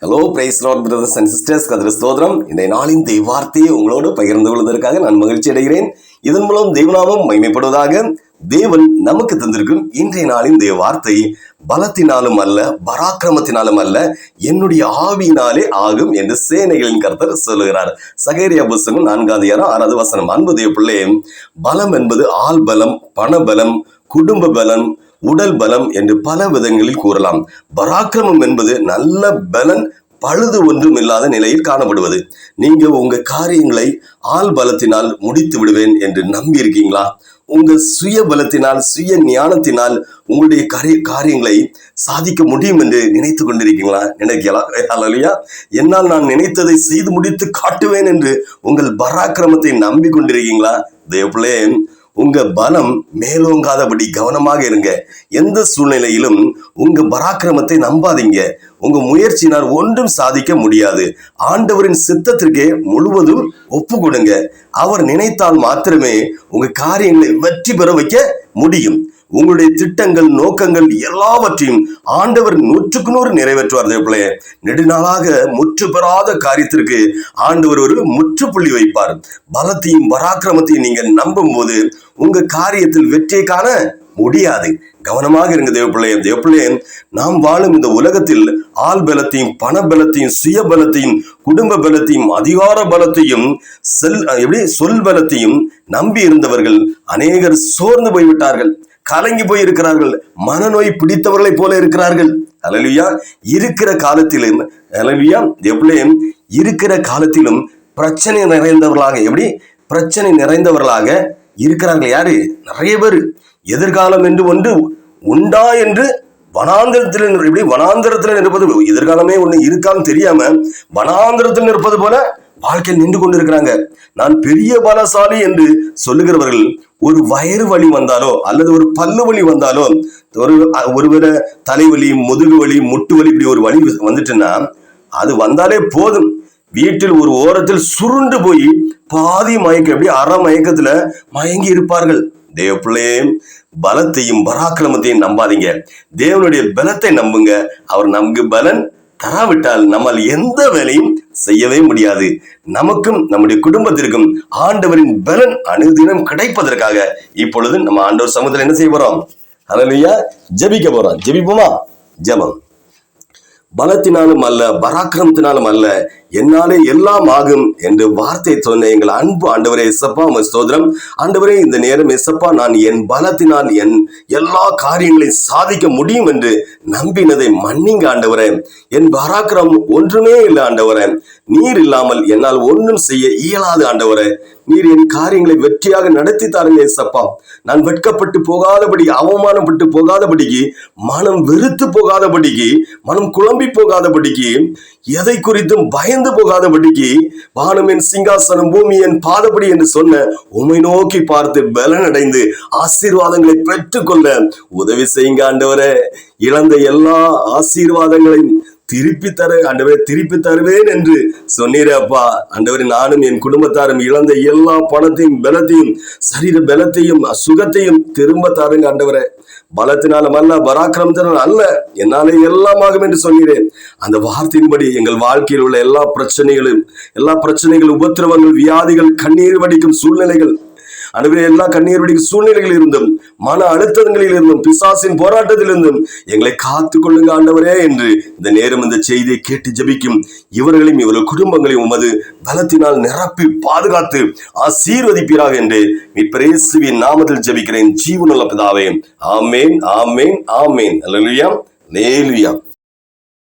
Hello price Lord brothers and sisters, கர்த்தருக்கு ஸ்தோத்திரம். இந்த நாளின் வார்த்தையை உங்களோடு பகிர்ந்து கொள்வதற்காக நான் மகிழ்ச்சி அடைகிறேன். இதன் மூலம் தேவநாமம் மகிமைப்படுவதாக. தேவன் நமக்கு தந்திருக்கும் இன்றைய நாளின் வார்த்தை, பலத்தினாலும் அல்ல பராக்கிரமத்தினாலும் அல்ல, என்னுடைய ஆவியினாலே ஆகும் என்று சேனைகளின் கர்த்தர் சொல்லுகிறார். சகரியா புத்தகம் 4:6 அன்பு தேவ பிள்ளை, பலம் என்பது ஆள் பலம், பணபலம், குடும்ப பலம், உடல் பலம் என்று பல விதங்களில் கூறலாம். பராக்கிரமம் என்பது நல்ல பலன், பழுது ஒன்றும் இல்லாத நிலையில் காணப்படுவது. நீங்க உங்க காரியங்களை ஆள் பலத்தினால் முடித்து விடுவேன் என்று நம்பி இருக்கீங்களா? உங்க சுய பலத்தினால், சுய ஞானத்தினால் உங்களுடைய காரியங்களை சாதிக்க முடியும் என்று நினைத்து கொண்டிருக்கீங்களா? நினைக்கலாம். அல்லையா, என்னால் நான் நினைத்ததை செய்து முடித்து காட்டுவேன் என்று உங்கள் பராக்கிரமத்தை நம்பி கொண்டிருக்கீங்களா? தேவப்பிள்ளை, உங்க பலம் மேலோங்காதபடி கவனமாக இருங்க. எந்த சூழ்நிலையிலும் உங்க பராக்கிரமத்தை நம்பாதீங்க. உங்க முயற்சியினால் ஒன்றும் சாதிக்க முடியாது. ஆண்டவரின் சித்தத்திற்கே முழுவதும் ஒப்பு கொடுங்க. அவர் நினைத்தால் மாத்திரமே உங்க காரியங்களை வெற்றி பெற வைக்க முடியும். உங்களுடைய திட்டங்கள், நோக்கங்கள் எல்லாவற்றையும் ஆண்டவர் 100% நிறைவேற்றுவார். தேவப்பிள்ளை, நெடுநாளாக முற்று பெறாத காரியத்திற்கு ஆண்டவர் ஒரு முற்றுப்புள்ளி வைப்பார். பலத்தையும் பராக்கிரமத்தையும் நீங்க நம்பும் போது உங்க காரியத்தில் வெற்றியை காண முடியாது. கவனமாக இருங்க தேவப்பிள்ளை. தேவப்பிள்ளை, நாம் வாழும் இந்த உலகத்தில் ஆள் பலத்தையும், பண பலத்தையும், சுய பலத்தையும், குடும்ப பலத்தையும், அதிகார பலத்தையும், சொல் பலத்தையும் நம்பி இருந்தவர்கள் அநேகர் சோர்ந்து போய்விட்டார்கள், கலங்கி போய் இருக்கிறார்கள், மனநோய் பிடித்தவர்களை போல இருக்கிறார்கள். அல்லேலூயா. இருக்கிற காலத்திலும், அல்லேலூயா, எப்படி இருக்கிற காலத்திலும் பிரச்சனை நிறைந்தவர்களாக இருக்கிறார்கள். யாரு? நிறைய பேர். எதிர்காலம் என்று ஒன்று உண்டா என்று வனாந்திரத்தில் இருப்பது, எதிர்காலமே ஒண்ணு இருக்கான்னு தெரியாம வனாந்திரத்தில் இருப்பது போல வாழ்க்கையில் நின்று கொண்டு இருக்கிறாங்க. நான் பெரிய பலசாலி என்று சொல்லுகிறவர்கள் ஒரு வயிறு வலி வந்தாலோ அல்லது ஒரு பல்லு வலி வந்தாலோ, ஒருவேளை தலைவலி, முதுகு வலி, முட்டு வலி, இப்படி ஒரு வலி வந்துட்டுன்னா அது வந்தாலே போதும், வீட்டில் ஒரு ஓரத்தில் சுருண்டு போய் பாதி மயக்கம், எப்படி அரை மயக்கத்துல மயங்கி இருப்பார்கள். தேவப்பிள்ளையே, பலத்தையும் பராக்கிரமத்தையும் நம்பாதீங்க. தேவனுடைய பலத்தை நம்புங்க. அவர் நமக்கு பலன் தராவிட்டால் நம்மால் எந்த வேலையும் செய்யவே முடியாது. நமக்கும் நம்முடைய குடும்பத்திற்கும் ஆண்டவரின் பலன் அனுதினம் கிடைப்பதற்காக இப்பொழுது நம்ம ஆண்டவர் சமூகத்தில் என்ன செய்ய போறோம்? அல்லேலூயா, ஜெபிக்க போறோம். ஜெபிப்போமா? ஜெபம். பலத்தினாலும் அல்ல பராக்கிரமத்தினாலும் அல்ல, என்னாலே எல்லாம் ஆகும் என்று வார்த்தை சொன்ன எங்கள் அன்பு ஆண்டவரே எசப்பா, ஸ்தோத்திரம். ஆண்டவரே, இந்த நேரம் எசப்பா, நான் என் பலத்தினால் என் எல்லா காரியங்களையும் சாதிக்க முடியும் என்று நம்பினதை மன்னிங்க ஆண்டவரே. என் பராக்கிரமம் ஒன்றுமே இல்லை ஆண்டவரே. நீர் இல்லாமல் என்னால் ஒன்றும் செய்ய இயலாது ஆண்டவரே. நீர் என் காரியங்களை வெற்றியாக நடத்தி தாருங்க ஏசப்பா. நான் வெட்கப்பட்டு போகாதபடி, அவமானப்பட்டு போகாதபடிக்கு, மனம் வெறுத்து போகாதபடிக்கு, மனம் குழம்பி போகாதபடிக்கு, எதை குறித்தும் பயந்து போகாதபடிக்கு, வானம் என் சிங்காசனம், பூமி என் பாதப்படி என்று சொன்ன உம்மை நோக்கி பார்த்து பலனடைந்து ஆசீர்வாதங்களை பெற்றுக்கொள்ள உதவி செய்யுங்க ஆண்டவரே. இழந்த எல்லா ஆசீர்வாதங்களையும் திருப்பி தருவேன் என்று சொன்னீரே அப்பா. ஆண்டவரே, நானும் என் குடும்பத்தாரும் இழந்த எல்லா பணத்தையும், பலத்தையும், சரீர பலத்தையும், சுகத்தையும் திரும்ப தாருங்க ஆண்டவரே. பலத்தினாலும் அல்ல பராக்கிரமத்தினாலும் அல்ல, என்னாலே எல்லாம் ஆகும் என்று சொன்னீரேன். அந்த வார்த்தையின்படி எங்கள் வாழ்க்கையில் உள்ள எல்லா பிரச்சனைகள், உபத்திரவங்கள், வியாதிகள், கண்ணீர் வடிக்கும் சூழ்நிலைகள், ஆண்டவரே, எல்லா கண்ணீர் வடிக்கும் சூழ்நிலைகளில் இருந்தும், மன அழுத்தங்களில் இருந்தும், பிசாசின் போராட்டத்தில் இருந்தும் எங்களை காத்து கொள்ளுங்க ஆண்டவரே என்று இந்த நேரம் இந்த செய்தியை கேட்டு ஜெபிக்கும் இவர்களையும் இவர்கள் குடும்பங்களையும் உமது பலத்தினால் நிரப்பி பாதுகாத்து ஆசீர்வதிப்பீராக என்று மீட்பர் இயேசுவின் நாமத்தில் ஜெபிக்கிறேன் ஜீவனுள்ள பிதாவே. ஆமேன், ஆமேன், ஆமேன். அல்லேலூயா, அல்லேலூயா.